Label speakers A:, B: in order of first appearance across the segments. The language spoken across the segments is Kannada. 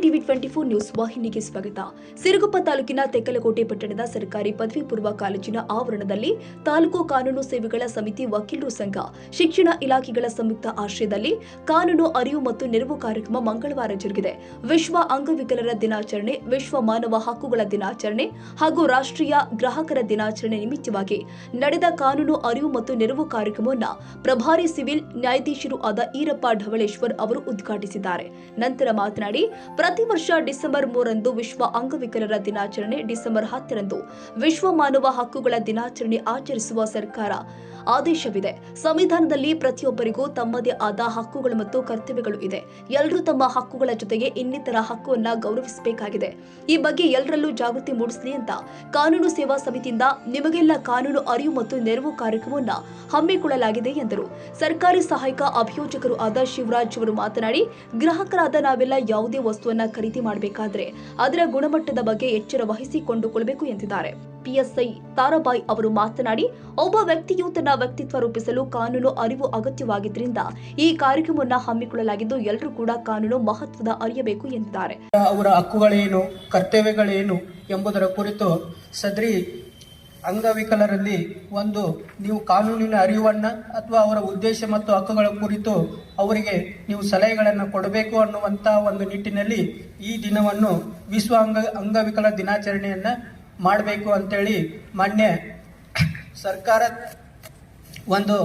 A: ಟಿವಿ 24 ನ್ಯೂಸ್ ವಾಹಿನಿಗೆ ಸ್ವಾಗತ. ಸಿರುಗುಪ್ಪ ತಾಲೂಕಿನ ತೆಕ್ಕಲಕೋಟೆ ಪಟ್ಟಣದ ಸರ್ಕಾರಿ ಪದವಿ ಪೂರ್ವ ಕಾಲೇಜಿನ ಆವರಣದಲ್ಲಿ ತಾಲೂಕು ಕಾನೂನು ಸೇವೆಗಳ ಸಮಿತಿ, ವಕೀಲರು ಸಂಘ, ಶಿಕ್ಷಣ ಇಲಾಖೆಗಳ ಸಂಯುಕ್ತ ಆಶ್ರಯದಲ್ಲಿ ಕಾನೂನು ಅರಿವು ಮತ್ತು ನೆರವು ಕಾರ್ಯಕ್ರಮ ಮಂಗಳವಾರ ಜರುಗಿದೆ. ವಿಶ್ವ ಅಂಗವಿಕಲರ ದಿನಾಚರಣೆ, ವಿಶ್ವ ಮಾನವ ಹಕ್ಕುಗಳ ದಿನಾಚರಣೆ ಹಾಗೂ ರಾಷ್ಟ್ರೀಯ ಗ್ರಾಹಕರ ದಿನಾಚರಣೆ ನಿಮಿತ್ತವಾಗಿ ನಡೆದ ಕಾನೂನು ಅರಿವು ಮತ್ತು ನೆರವು ಕಾರ್ಯಕ್ರಮವನ್ನು ಪ್ರಭಾರಿ ಸಿವಿಲ್ ನ್ಯಾಯಾಧೀಶರು ಆದ ಈರಪ್ಪ ಢವಳೇಶ್ವರ್ ಅವರು ಉದ್ಘಾಟಿಸಿದ್ದಾರೆ. ನಂತರ ಮಾತನಾಡಿ, ಪ್ರತಿ ವರ್ಷ ಡಿಸೆಂಬರ್ 3ರಂದು ವಿಶ್ವ ಅಂಗವಿಕಲರ ದಿನಾಚರಣೆ, ಡಿಸೆಂಬರ್ 10ರಂದು ವಿಶ್ವ ಮಾನವ ಹಕ್ಕುಗಳ ದಿನಾಚರಣೆ ಆಚರಿಸುವ ಸರ್ಕಾರ ಆದೇಶವಿದೆ. ಸಂವಿಧಾನದಲ್ಲಿ ಪ್ರತಿಯೊಬ್ಬರಿಗೂ ತಮ್ಮದೇ ಆದ ಹಕ್ಕುಗಳು ಮತ್ತು ಕರ್ತವ್ಯಗಳು ಇದೆ. ಎಲ್ಲರೂ ತಮ್ಮ ಹಕ್ಕುಗಳ ಜೊತೆಗೆ ಇನ್ನಿತರ ಹಕ್ಕುವನ್ನು ಗೌರವಿಸಬೇಕಾಗಿದೆ. ಈ ಬಗ್ಗೆ ಎಲ್ಲರಲ್ಲೂ ಜಾಗೃತಿ ಮೂಡಿಸಲಿ ಅಂತ ಕಾನೂನು ಸೇವಾ ಸಮಿತಿಯಿಂದ ನಿಮಗೆಲ್ಲ ಕಾನೂನು ಅರಿವು ಮತ್ತು ನೆರವು ಕಾರ್ಯಕ್ರಮವನ್ನು ಹಮ್ಮಿಕೊಳ್ಳಲಾಗಿದೆ ಎಂದರು. ಸರ್ಕಾರಿ ಸಹಾಯಕ ಅಭಿಯೋಜಕರು ಆದ ಶಿವರಾಜ್ ಅವರು ಮಾತನಾಡಿ, ಗ್ರಾಹಕರಾದ ನಾವೆಲ್ಲ ಯಾವುದೇ ವಸ್ತುವನ್ನ ಖರೀದಿ ಮಾಡಬೇಕಾದ್ರೆ ಅದರ ಗುಣಮಟ್ಟದ ಬಗ್ಗೆ ಎಚ್ಚರ ವಹಿಸಿ ಕೊಂಡುಕೊಳ್ಳಬೇಕು ಎಂದಿದ್ದಾರೆ. ಪಿಎಸ್ಐ ತಾರಾಬಾಯಿ ಅವರು ಮಾತನಾಡಿ, ಒಬ್ಬ ವ್ಯಕ್ತಿಯು ತನ್ನ ವ್ಯಕ್ತಿತ್ವ ರೂಪಿಸಲು ಕಾನೂನು ಅರಿವು ಅಗತ್ಯವಾಗಿದ್ದರಿಂದ ಈ ಕಾರ್ಯಕ್ರಮವನ್ನು ಹಮ್ಮಿಕೊಳ್ಳಲಾಗಿದ್ದು ಎಲ್ಲರೂ ಕೂಡ ಕಾನೂನು ಮಹತ್ವದ ಅರಿಯಬೇಕು ಎಂದಿದ್ದಾರೆ.
B: ಅವರ ಹಕ್ಕುಗಳೇನು, ಕರ್ತವ್ಯಗಳೇನು ಎಂಬುದರ ಕುರಿತು ಸದರಿ ಅಂಗವಿಕಲರಲ್ಲಿ ನೀವು ಕಾನೂನಿನ ಅರಿವನ್ನ ಅಥವಾ ಅವರ ಉದ್ದೇಶ ಮತ್ತು ಹಕ್ಕುಗಳ ಕುರಿತು ಅವರಿಗೆ ನೀವು ಸಲಹೆಗಳನ್ನು ಕೊಡಬೇಕು ಅನ್ನುವಂತ ಒಂದು ನಿಟ್ಟಿನಲ್ಲಿ ಈ ದಿನವನ್ನು ವಿಶ್ವ ಅಂಗವಿಕಲ ದಿನಾಚರಣೆಯನ್ನ ಮಾಡಬೇಕು ಅಂತೇಳಿ ಮಾನ್ಯ ಸರ್ಕಾರ ಒಂದು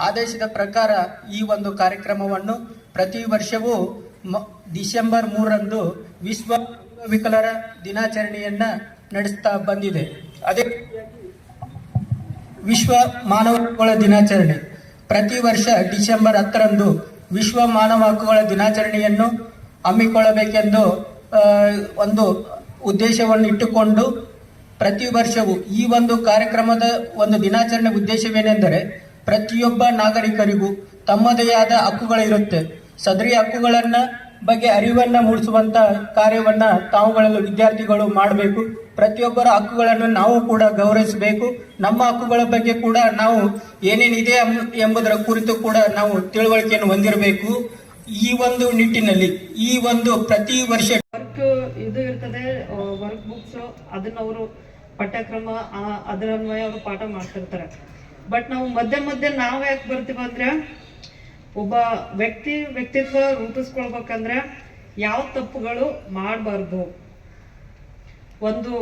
B: ಆದೇಶದ ಪ್ರಕಾರ ಈ ಒಂದು ಕಾರ್ಯಕ್ರಮವನ್ನು ಪ್ರತಿ ವರ್ಷವೂ ಡಿಸೆಂಬರ್ 3ರಂದು ವಿಶ್ವ ಅಂಗವಿಕಲರ ದಿನಾಚರಣೆಯನ್ನ ನಡೆಸ್ತಾ ಬಂದಿದೆ. ಅದೇ ವಿಶ್ವ ಮಾನವ ಹಕ್ಕುಗಳ ದಿನಾಚರಣೆ ಪ್ರತಿ ವರ್ಷ ಡಿಸೆಂಬರ್ 10ರಂದು ವಿಶ್ವ ಮಾನವ ಹಕ್ಕುಗಳ ದಿನಾಚರಣೆಯನ್ನು ಹಮ್ಮಿಕೊಳ್ಳಬೇಕೆಂದು ಒಂದು ಉದ್ದೇಶವನ್ನು ಇಟ್ಟುಕೊಂಡು ಪ್ರತಿ ವರ್ಷವೂ ಈ ಒಂದು ಕಾರ್ಯಕ್ರಮದ ಒಂದು ದಿನಾಚರಣೆ ಉದ್ದೇಶವೇನೆಂದರೆ ಪ್ರತಿಯೊಬ್ಬ ನಾಗರಿಕರಿಗೂ ತಮ್ಮದೇ ಆದ ಹಕ್ಕುಗಳಿರುತ್ತೆ. ಸದರಿ ಹಕ್ಕುಗಳನ್ನ ಬಗ್ಗೆ ಅರಿವನ್ನ ಮೂಡಿಸುವಂತ ಕಾರ್ಯವನ್ನ ತಾವುಗಳಲ್ಲಿ ವಿದ್ಯಾರ್ಥಿಗಳು ಮಾಡಬೇಕು. ಪ್ರತಿಯೊಬ್ಬರ ಹಕ್ಕುಗಳನ್ನು ನಾವು ಕೂಡ ಗೌರವಿಸಬೇಕು. ನಮ್ಮ ಹಕ್ಕುಗಳ ಬಗ್ಗೆ ಕೂಡ ನಾವು ಏನೇನಿದೆ ಎಂಬುದರ ಕುರಿತು ಕೂಡ ನಾವು ತಿಳುವಳಿಕೆಯನ್ನು ಹೊಂದಿರಬೇಕು. ಈ ಒಂದು ನಿಟ್ಟಿನಲ್ಲಿ ಈ ಒಂದು ಪ್ರತಿ ವರ್ಷ
C: ಇದು ಇರ್ತದೆ, ವರ್ಕ್ ಬುಕ್ಸ್, ಅದನ್ನ ಅವರು ಪಠ್ಯಕ್ರಮ ಅದರ ಅನ್ವಯ ಅವರು ಪಾಠ ಮಾಡ್ತಿರ್ತಾರೆ. ಬಟ್ ನಾವು ಮಧ್ಯೆ ನಾವು ಯಾಕೆ ಬರ್ತೀವಿ ಅಂದ್ರೆ, ಒಬ್ಬ ವ್ಯಕ್ತಿತ್ವ ರೂಪಿಸ್ಕೊಳ್ಬೇಕಂದ್ರೆ ಯಾವ ತಪ್ಪುಗಳು ಮಾಡಬಾರ್ದು, ಒಂದು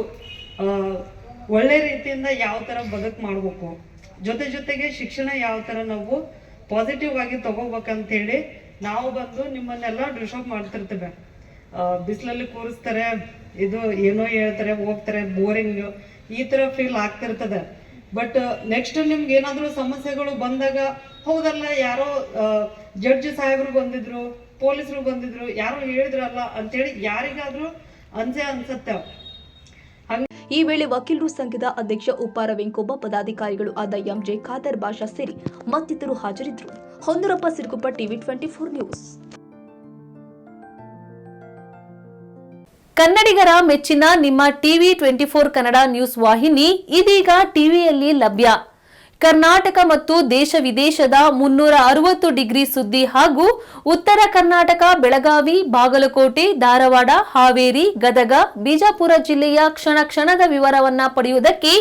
C: ಒಳ್ಳೆ ರೀತಿಯಿಂದ ಯಾವ ತರ ಬದುಕು ಮಾಡ್ಬೇಕು, ಜೊತೆಗೆ ಶಿಕ್ಷಣ ಯಾವ ತರ ನಾವು ಪಾಸಿಟಿವ್ ಆಗಿ ತಗೋಬೇಕಂತ ಹೇಳಿ ನಾವು ಬಂದು ನಿಮ್ಮನ್ನೆಲ್ಲ ಡಿಸ್ಟರ್ಬ್ ಮಾಡ್ತಿರ್ತೇವೆ. ಬಿಸಿಲಲ್ಲಿ ಕೂರಿಸ್ತಾರೆ, ಇದು ಏನೋ ಹೇಳ್ತಾರೆ, ಹೋಗ್ತಾರೆ, ಬೋರಿಂಗ್, ಈ ತರ ಫೀಲ್ ಆಗ್ತಿರ್ತದೆ. ಬಟ್ ನೆಕ್ಸ್ಟ್ ನಿಮ್ಗೆ ಏನಾದ್ರು ಸಮಸ್ಯೆಗಳು ಬಂದಾಗ, ಹೌದಲ್ಲ ಯಾರೋ ಜಡ್ಜ್ ಸಾಹೇಬರು ಬಂದಿದ್ರು, ಪೊಲೀಸರು ಬಂದಿದ್ರು, ಯಾರೋ ಹೇಳಿದ್ರಲ್ಲ ಅಂತೇಳಿ ಯಾರಿಗಾದ್ರೂ ಅನ್ಸತ್ತೆ.
A: ಈ ವೇಳೆ ವಕೀಲರು ಸಂಘದ ಅಧ್ಯಕ್ಷ ಉಪ್ಪಾರ ವೆಂಕೋಬ, ಪದಾಧಿಕಾರಿಗಳು ಆದ ಎಂಜೆ ಖಾದರ್ ಬಾಷಾ ಸೇರಿ ಮತ್ತಿತರರು ಹಾಜರಿದ್ದರು. Honnurappa, Siruguppa, TV 24 news.
D: ಕನ್ನಡಿಗರ ಮೆಚ್ಚಿನ ನಿಮ್ಮ ಟಿವಿ 24 ಕನ್ನಡ ನ್ಯೂಸ್ ವಾಹಿನಿ ಇದೀಗ ಟಿವಿಯಲ್ಲಿ ಲಭ್ಯ. ಕರ್ನಾಟಕ ಮತ್ತು ದೇಶ ವಿದೇಶದ 360 ಡಿಗ್ರಿ ಸುದ್ದಿ ಹಾಗೂ ಉತ್ತರ ಕರ್ನಾಟಕ, ಬೆಳಗಾವಿ, ಬಾಗಲಕೋಟೆ, ಧಾರವಾಡ, ಹಾವೇರಿ, ಗದಗ, ಬಿಜಾಪುರ ಜಿಲ್ಲೆಯ ಕ್ಷಣ ಕ್ಷಣದ ವಿವರವನ್ನ ಪಡೆಯುವುದಕ್ಕೆ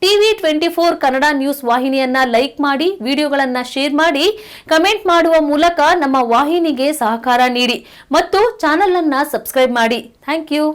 D: ಟಿವಿ 24 ಕನ್ನಡ ನ್ಯೂಸ್ ವಾಹಿನಿಯನ್ನ ಲೈಕ್ ಮಾಡಿ, ವಿಡಿಯೋಗಳನ್ನ ಶೇರ್ ಮಾಡಿ, ಕಮೆಂಟ್ ಮಾಡುವ ಮೂಲಕ ನಮ್ಮ ವಾಹಿನಿಗೆ ಸಹಕಾರ ನೀಡಿ ಮತ್ತು ಚಾನೆಲ್ ಅನ್ನ ಸಬ್ಸ್ಕ್ರೈಬ್ ಮಾಡಿ. Thank you.